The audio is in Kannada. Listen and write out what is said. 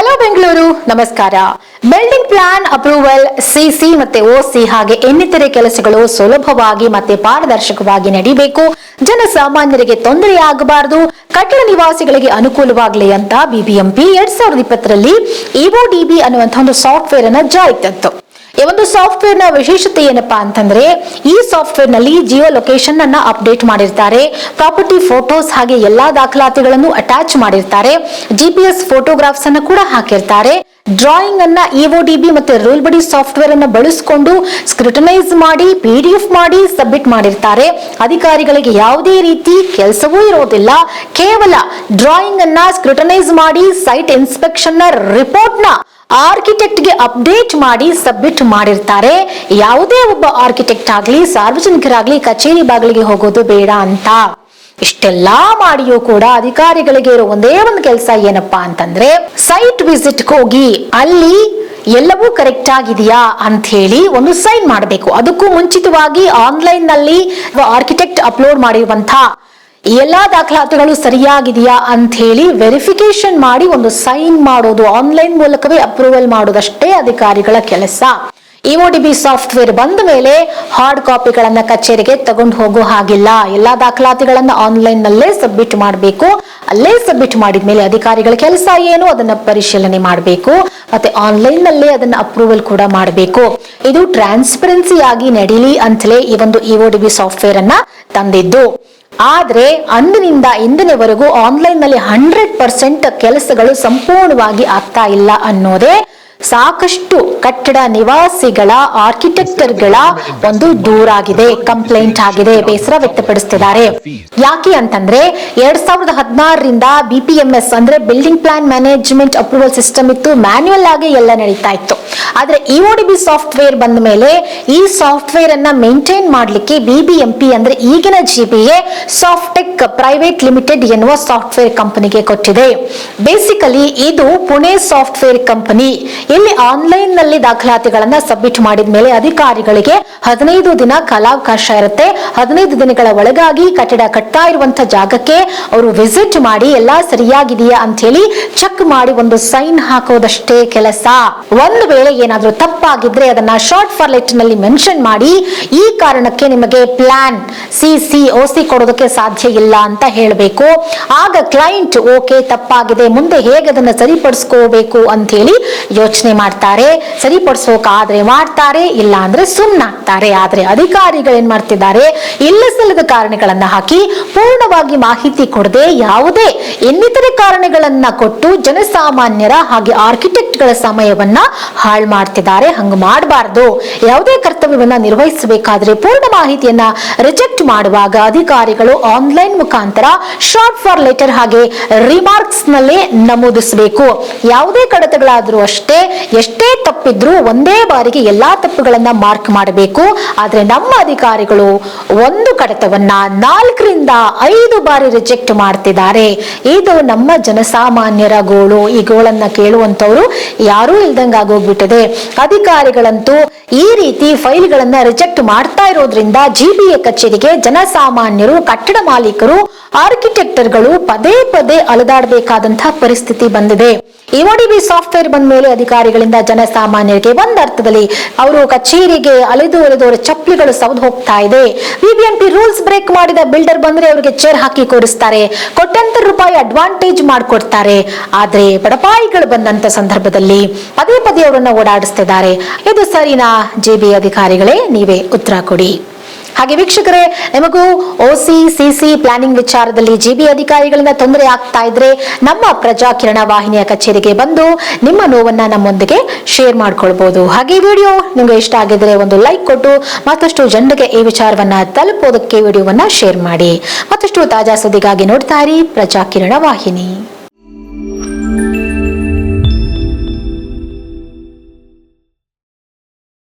ಹಲೋ ಬೆಂಗಳೂರು, ನಮಸ್ಕಾರ. ಬಿಲ್ಡಿಂಗ್ ಪ್ಲಾನ್ ಅಪ್ರೂವಲ್, ಸಿಸಿ ಮತ್ತೆ ಓಸಿ ಹಾಗೆ ಇನ್ನಿತರೆ ಕೆಲಸಗಳು ಸುಲಭವಾಗಿ ಮತ್ತೆ ಪಾರದರ್ಶಕವಾಗಿ ನಡೀಬೇಕು. ಜನಸಾಮಾನ್ಯರಿಗೆ ತೊಂದರೆಯಾಗಬಾರದು, ಕಟ್ಟಡ ನಿವಾಸಿಗಳಿಗೆ ಅನುಕೂಲವಾಗಲಿ ಅಂತ ಬಿಬಿಎಂಪಿ 2020ರಲ್ಲಿ ಇಒಡಿಬಿ ಅನ್ನುವಂತಹ ಒಂದು ಸಾಫ್ಟ್ವೇರ್ ಅನ್ನ ಜಾರಿಗೆ ತಂತು. ಈ ಒಂದು ಸಾಫ್ಟ್ವೇರ್ ನ ವಿಶೇಷತೆ ಏನಪ್ಪಾ ಅಂತಂದ್ರೆ, ಈ ಸಾಫ್ಟ್ವೇರ್ ನಲ್ಲಿ ಜಿಯೋ ಲೊಕೇಶನ್ ಅನ್ನ ಅಪ್ಡೇಟ್ ಮಾಡಿರ್ತಾರೆ, ಪ್ರಾಪರ್ಟಿ ಫೋಟೋಸ್ ಹಾಗೆ ಎಲ್ಲಾ ದಾಖಲಾತಿಗಳನ್ನು ಅಟ್ಯಾಚ್ ಮಾಡಿರ್ತಾರೆ, ಜಿಪಿಎಸ್ ಫೋಟೋಗ್ರಾಫ್ಸ್ ಅನ್ನ ಕೂಡ ಹಾಕಿರ್ತಾರೆ. ಡ್ರಾಯಿಂಗ್ ಅನ್ನ ಇಒಡಿಬಿ ಮತ್ತೆ ರೂಲ್ ಬಡಿ ಸಾಫ್ಟ್ವೇರ್ ಅನ್ನ ಬಳಸಿಕೊಂಡು ಸ್ಕ್ರೂಟನೈಸ್ ಮಾಡಿ PDF ಮಾಡಿ ಸಬ್ಮಿಟ್ ಮಾಡಿರ್ತಾರೆ. ಅಧಿಕಾರಿಗಳಿಗೆ ಯಾವುದೇ ರೀತಿ ಕೆಲಸವೂ ಇರೋದಿಲ್ಲ. ಕೇವಲ ಡ್ರಾಯಿಂಗ್ ಅನ್ನ ಸ್ಕ್ರೂಟನೈಸ್ ಮಾಡಿ ಸೈಟ್ ಇನ್ಸ್ಪೆಕ್ಷನ್ ನ ರಿಪೋರ್ಟ್ ನ ಆರ್ಕಿಟೆಕ್ಟ್ ಗೆ ಅಪ್ಡೇಟ್ ಮಾಡಿ ಸಬ್ಮಿಟ್ ಮಾಡಿರ್ತಾರೆ. ಯಾವುದೇ ಒಬ್ಬ ಆರ್ಕಿಟೆಕ್ಟ್ ಆಗ್ಲಿ ಸಾರ್ವಜನಿಕರಾಗ್ಲಿ ಕಚೇರಿ ಬಾಗಿಲಿಗೆ ಹೋಗೋದು ಬೇಡ ಅಂತ. ಇಷ್ಟೆಲ್ಲಾ ಮಾಡಿಯೂ ಕೂಡ ಅಧಿಕಾರಿಗಳಿಗೆ ಇರೋ ಒಂದೇ ಒಂದು ಕೆಲಸ ಏನಪ್ಪಾ ಅಂತಂದ್ರೆ, ಸೈಟ್ ವಿಸಿಟ್ ಹೋಗಿ ಅಲ್ಲಿ ಎಲ್ಲವೂ ಕರೆಕ್ಟ್ ಆಗಿದೆಯಾ ಅಂತ ಹೇಳಿ ಒಂದು ಸೈನ್ ಮಾಡಬೇಕು. ಅದಕ್ಕೂ ಮುಂಚಿತವಾಗಿ ಆನ್ಲೈನ್ ನಲ್ಲಿ ಆರ್ಕಿಟೆಕ್ಟ್ ಅಪ್ಲೋಡ್ ಮಾಡಿರುವಂತಹ ಎಲ್ಲಾ ದಾಖಲಾತಿಗಳು ಸರಿಯಾಗಿದೆಯಾ ಅಂತ ಹೇಳಿ ವೆರಿಫಿಕೇಶನ್ ಮಾಡಿ ಒಂದು ಸೈನ್ ಮಾಡೋದು, ಆನ್ಲೈನ್ ಮೂಲಕವೇ ಅಪ್ರೂವಲ್ ಮಾಡೋದಷ್ಟೇ ಅಧಿಕಾರಿಗಳ ಕೆಲಸ. ಇಒಡಿಬಿ ಸಾಫ್ಟ್ವೇರ್ ಬಂದ ಮೇಲೆ ಹಾರ್ಡ್ ಕಾಪಿಗಳನ್ನ ಕಚೇರಿಗೆ ತಗೊಂಡು ಹೋಗೋ ಹಾಗಿಲ್ಲ. ಎಲ್ಲಾ ದಾಖಲಾತಿಗಳನ್ನ ಆನ್ಲೈನ್ ನಲ್ಲೇ ಸಬ್ಮಿಟ್ ಮಾಡಬೇಕು. ಅಲ್ಲೇ ಸಬ್ಮಿಟ್ ಮಾಡಿದ್ಮೇಲೆ ಅಧಿಕಾರಿಗಳ ಕೆಲಸ ಏನು ಅದನ್ನ ಪರಿಶೀಲನೆ ಮಾಡಬೇಕು, ಮತ್ತೆ ಆನ್ಲೈನ್ ನಲ್ಲೇ ಅದನ್ನ ಅಪ್ರೂವಲ್ ಕೂಡ ಮಾಡಬೇಕು. ಇದು ಟ್ರಾನ್ಸ್ಪರೆನ್ಸಿ ಆಗಿ ನಡೀಲಿ ಅಂತಲೇ ಈ ಒಂದು ಇಒಡಿಬಿ ಸಾಫ್ಟ್ವೇರ್ ಅನ್ನ ತಂದಿದ್ದು. ಆದ್ರೆ ಅಂದಿನಿಂದ ಇಂದಿನವರೆಗೂ ಆನ್ಲೈನ್ ನಲ್ಲಿ 100% ಕೆಲಸಗಳು ಸಂಪೂರ್ಣವಾಗಿ ಆಗ್ತಾ ಇಲ್ಲ ಅನ್ನೋದೇ ಸಾಕಷ್ಟು ಕಟ್ಟಡ ನಿವಾಸಿಗಳ ಆರ್ಕಿಟೆಕ್ಟರ್ಗಳ ಒಂದು ದೂರಾಗಿದೆ, ಕಂಪ್ಲೇಂಟ್ ಆಗಿದೆ, ಬೇಸರ ವ್ಯಕ್ತಪಡಿಸುತ್ತಿದ್ದಾರೆ. ಯಾಕೆ ಅಂತಂದ್ರೆ 2016ರಿಂದ BPMS ಅಂದ್ರೆ building plan management approval system ಇತ್ತು, ಮ್ಯಾನ್ಯುವಲ್ ಆಗಿ ಎಲ್ಲ ನಡೀತಾ ಇತ್ತು. ಆದ್ರೆ ಇಒಡಿಬಿ ಸಾಫ್ಟ್ವೇರ್ ಬಂದ ಮೇಲೆ ಈ ಸಾಫ್ಟ್ವೇರ್ ಅನ್ನ ಮೇಂಟೈನ್ ಮಾಡ್ಲಿಕ್ಕೆ BBMP ಅಂದ್ರೆ ಈಗಿನ GBA ಸಾಫ್ಟೆಕ್ ಪ್ರೈವೇಟ್ ಲಿಮಿಟೆಡ್ ಎನ್ನುವ ಸಾಫ್ಟ್ವೇರ್ ಕಂಪನಿಗೆ ಕೊಟ್ಟಿದೆ. ಬೇಸಿಕಲಿ ಇದು ಪುಣೆ ಸಾಫ್ಟ್ವೇರ್ ಕಂಪನಿ. ಇಲ್ಲಿ ಆನ್ಲೈನ್ ನಲ್ಲಿ ದಾಖಲಾತಿಗಳನ್ನ ಸಬ್ಮಿಟ್ ಮಾಡಿದ ಮೇಲೆ ಅಧಿಕಾರಿಗಳಿಗೆ 15 ದಿನ ಕಾಲಾವಕಾಶ ಇರುತ್ತೆ. 15 ದಿನಗಳ ಒಳಗಾಗಿ ಕಟ್ಟಡ ಕಟ್ತಾ ಇರುವಂತಹ ಜಾಗಕ್ಕೆ ಅವರು ವಿಸಿಟ್ ಮಾಡಿ ಎಲ್ಲಾ ಸರಿಯಾಗಿದೆಯಾ ಅಂತ ಹೇಳಿ ಚೆಕ್ ಮಾಡಿ ಒಂದು ಸೈನ್ ಹಾಕೋದಷ್ಟೇ ಕೆಲಸ. ಒಂದು ವೇಳೆ ಏನಾದ್ರೂ ತಪ್ಪಾಗಿದ್ರೆ ಅದನ್ನ ಶಾರ್ಟ್ ಫಾರ್ಮೆಟ್ ನಲ್ಲಿ ಮೆನ್ಷನ್ ಮಾಡಿ ಈ ಕಾರಣಕ್ಕೆ ನಿಮಗೆ ಪ್ಲಾನ್ ಸಿಸಿ ಓಸಿ ಕೊಡೋದಕ್ಕೆ ಸಾಧ್ಯ ಇಲ್ಲ ಅಂತ ಹೇಳಬೇಕು. ಆಗ ಕ್ಲೈಂಟ್ ಓಕೆ ತಪ್ಪಾಗಿದೆ, ಮುಂದೆ ಹೇಗೆ ಅದನ್ನ ಸರಿಪಡಿಸ್ಕೋಬೇಕು ಅಂತ ಹೇಳಿ ಯೋಚನೆ ಮಾಡ್ತಾರೆ. ಸರಿಪಡಿಸೋಕಾದ್ರೆ ಮಾಡ್ತಾರೆ, ಇಲ್ಲ ಅಂದ್ರೆ ಸುಮ್ಮನಾಗ್ತಾರೆ. ಆದ್ರೆ ಅಧಿಕಾರಿಗಳು ಏನ್ ಮಾಡ್ತಿದ್ದಾರೆ, ಇಲ್ಲ ಸಲ್ಲದ ಕಾರಣಗಳನ್ನ ಹಾಕಿ ಪೂರ್ಣವಾಗಿ ಮಾಹಿತಿ ಕೊಡದೆ ಯಾವುದೇ ಇನ್ನಿತರೆ ಕಾರಣಗಳನ್ನ ಕೊಟ್ಟು ಜನಸಾಮಾನ್ಯರ ಹಾಗೆ ಆರ್ಕಿಟೆಕ್ಟ್ ಗಳ ಸಮಯವನ್ನ ಹಾಳು ಮಾಡ್ತಿದ್ದಾರೆ. ಹಂಗ ಮಾಡಬಾರ್ದು. ಯಾವುದೇ ಕರ್ತವ್ಯವನ್ನ ನಿರ್ವಹಿಸಬೇಕಾದ್ರೆ ಪೂರ್ಣ ಮಾಹಿತಿಯನ್ನ ರಿಜೆಕ್ಟ್ ಮಾಡುವಾಗ ಅಧಿಕಾರಿಗಳು ಆನ್ಲೈನ್ ಮುಖಾಂತರ ಶಾರ್ಟ್ ಫಾರ್ ಲೆಟರ್ ಹಾಗೆ ರಿಮಾರ್ಕ್ಸ್ ನಲ್ಲಿ ನಮೂದಿಸಬೇಕು. ಯಾವುದೇ ಕಡತಗಳಾದ್ರೂ ಅಷ್ಟೇ, ಎಷ್ಟೇ ತಪ್ಪಿದ್ರೂ ಒಂದೇ ಬಾರಿಗೆ ಎಲ್ಲಾ ತಪ್ಪುಗಳನ್ನ ಮಾರ್ಕ್ ಮಾಡಬೇಕು. ಆದ್ರೆ ನಮ್ಮ ಅಧಿಕಾರಿಗಳು ಒಂದು ಕಡತವನ್ನ 4ರಿಂದ 5 ಬಾರಿ ರಿಜೆಕ್ಟ್ ಮಾಡ್ತಿದ್ದಾರೆ. ಇದು ನಮ್ಮ ಜನಸಾಮಾನ್ಯರ ಗೋಳು. ಈ ಗೋಳನ್ನ ಕೇಳುವಂತವ್ರು ಯಾರೂ ಇಲ್ದಂಗ ಆಗೋಗ್ಬಿಟ್ಟಿದೆ. ಅಧಿಕಾರಿಗಳಂತೂ ಈ ರೀತಿ ಫೈಲ್ಗಳನ್ನ ರಿಜೆಕ್ಟ್ ಮಾಡ್ತಾ ಇರೋದ್ರಿಂದ GBA ಕಚೇರಿಗೆ ಜನಸಾಮಾನ್ಯರು, ಕಟ್ಟಡ ಮಾಲೀಕರು, ಆರ್ಕಿಟೆಕ್ಟರ್ಗಳು ಪದೇ ಪದೇ ಅಲೆದಾಡಬೇಕಾದಂತಹ ಪರಿಸ್ಥಿತಿ ಬಂದಿದೆ. ಇಒಡಿಬಿ ಸಾಫ್ಟ್ವೇರ್ ಬಂದ ಮೇಲೆ ಅಧಿಕಾರಿಗಳಿಂದ ಜನಸಾಮಾನ್ಯರಿಗೆ ಒಂದರ್ಥದಲ್ಲಿ ಅವರು ಕಚೇರಿಗೆ ಅಲೆದು ಅವರ ಚಪ್ಪಲಿಗಳು ಸೌದು ಹೋಗ್ತಾ ಇದೆ. BBMP ರೂಲ್ಸ್ ಬ್ರೇಕ್ ಮಾಡಿದ ಬಿಲ್ಡರ್ ಬಂದ್ರೆ ಅವರಿಗೆ ಚೇರ್ ಹಾಕಿ ಕೂರಿಸ್ತಾರೆ, ಕೋಟ್ಯಾಂತರ ರೂಪಾಯಿ ಅಡ್ವಾಂಟೇಜ್ ಮಾಡ್ಕೊಡ್ತಾರೆ. ಆದ್ರೆ ಬಡಪಾಯಿಗಳು ಬಂದಂತ ಸಂದರ್ಭದಲ್ಲಿ ಪದೇ ಪದೇ ಅವರನ್ನ ಓಡಾಡಿಸ್ತಿದ್ದಾರೆ. ಇದು ಸರಿನಾ? GBA ಅಧಿಕಾರಿಗಳೇ, ನೀವೇ ಉತ್ತರ ಕೊಡಿ. ಹಾಗೆ ವೀಕ್ಷಕರೇ, ನಿಮಗೂ ಓಸಿ ಸಿಸಿ ಪ್ಲಾನಿಂಗ್ ವಿಚಾರದಲ್ಲಿ GBA ಅಧಿಕಾರಿಗಳಿಂದ ತೊಂದರೆ ಆಗ್ತಾ ಇದ್ರೆ ನಮ್ಮ ಪ್ರಜಾಕಿರಣ ವಾಹಿನಿಯ ಕಚೇರಿಗೆ ಬಂದು ನಿಮ್ಮ ನೋವನ್ನ ನಮ್ಮೊಂದಿಗೆ ಶೇರ್ ಮಾಡ್ಕೊಳ್ಬಹುದು. ಹಾಗೆ ವಿಡಿಯೋ ನಿಮ್ಗೆ ಇಷ್ಟ ಆಗಿದ್ರೆ ಒಂದು ಲೈಕ್ ಕೊಟ್ಟು ಮತ್ತಷ್ಟು ಜನರಿಗೆ ಈ ವಿಚಾರವನ್ನ ತಲುಪೋದಕ್ಕೆ ವಿಡಿಯೋವನ್ನ ಶೇರ್ ಮಾಡಿ. ಮತ್ತಷ್ಟು ತಾಜಾ ಸುದ್ದಿಗಾಗಿ ನೋಡ್ತಾ ಇರಿ ಪ್ರಜಾಕಿರಣ ವಾಹಿನಿ.